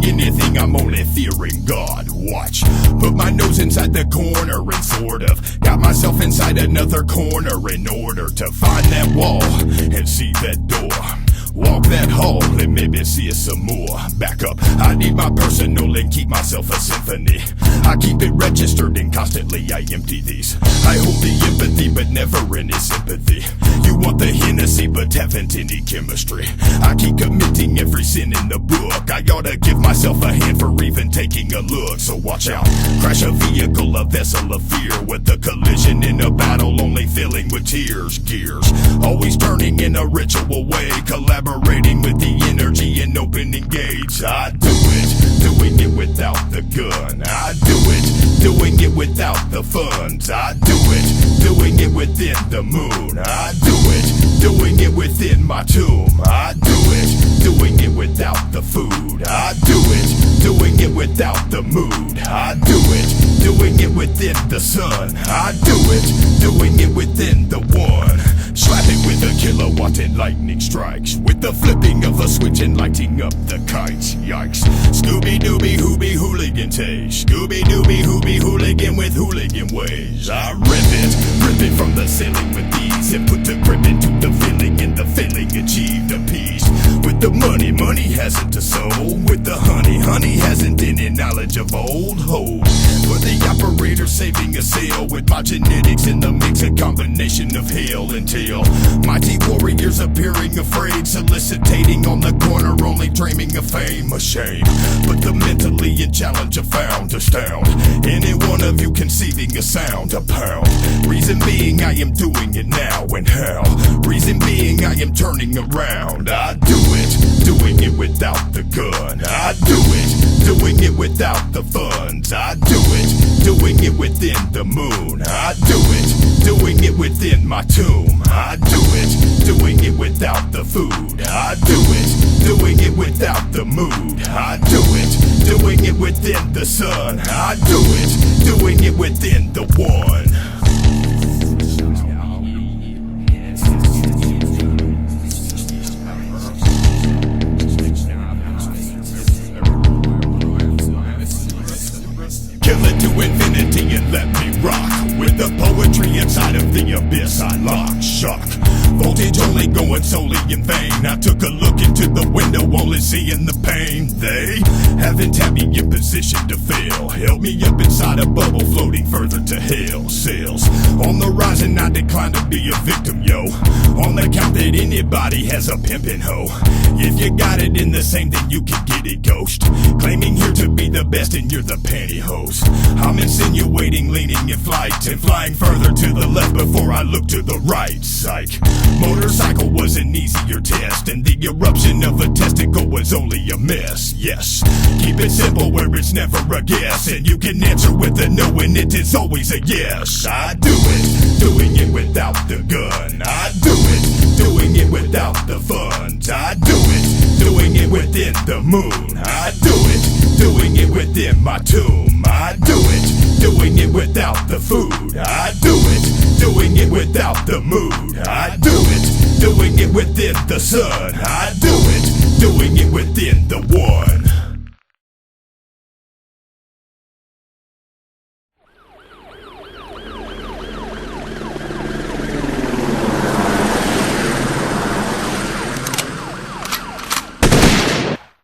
anything, I'm only fearing God. Watch, put my nose inside the corner and sort of got myself inside another corner in order to find that wall and see that door. Walk that hall and maybe see it some more. Back up, I need my personal and keep myself a symphony. I keep it registered and constantly I empty these. I hold the empathy but never any sympathy. You want the Hennessy but haven't any chemistry. I keep committing every sin in the book. I oughta give myself a hand for even taking a look. So watch out, crash a vehicle, a vessel of fear, with a collision in a battle only filling with tears. Gears always turning in a ritual way, collaborating with the energy and opening gates. I do it, doing it without the gun. I do it, doing it without the funds. I do it, doing it within the moon. I do it, doing it within my tomb. I do it, doing it without the food. I do it, doing it without the mood. I do it, doing it within the sun. I do it, doing it within the one. Slapping with a kilowatt and lightning strikes, with the flipping of a switch and lighting up the kites. Yikes. Scooby-Dooby Hooby hooligan taste. Scooby-Dooby Hooby hooligan with hooligan ways. I rip it from the ceiling with ease, and put the grip into the feeling, and the feeling achieved a peace. With the money hasn't a soul. With the honey hasn't any knowledge of old hope. For the operator saving a sail, with my genetics in the mix, a combination of hail and tail. Mighty warriors appearing afraid, soliciting on the corner, only dreaming of fame. A shame, but the mentally in challenge are found astound any one of you conceiving a sound. A pound. Reason being I am doing it now, and how? Reason being I am turning around. I do it, doing it without the gun. I do it, doing it without the funds. I do it, doing it within the moon. I do it, doing it within my tomb. I do it, doing it without the food. I do it, doing it without the mood. I do it, doing it within the sun. I do it, doing it within the one. Kill it to infinity and let me rock. With the poetry inside of the abyss I lock. Shock. Voltage only going solely in vain. I took a look into the window, only seeing the pain. They haven't had me in position to fail. Held me up inside a bubble, floating further to hell. Sails on the rise and I decline to be a victim, yo. On the count that anybody has a pimpin' hoe. If you got it in the same, then you can get it, ghost. Claiming here to be the best and you're the pantyhose. I'm insinuating, leaning in flight, and flying further to the left before I look to the right. Psych. Motorcycle was an easier test, and the eruption of a testicle was only a mess. Yes, keep it simple where it's never a guess, and you can answer with a no and it is always a yes. I do it, doing it without the gun. I do it, doing it without the funds. I do it, doing it within the moon. I do it, doing it within my tomb. I do it, doing it without the food. I do it, doing it without the mood. I do it, doing it within the sun. I do it, doing it within the war.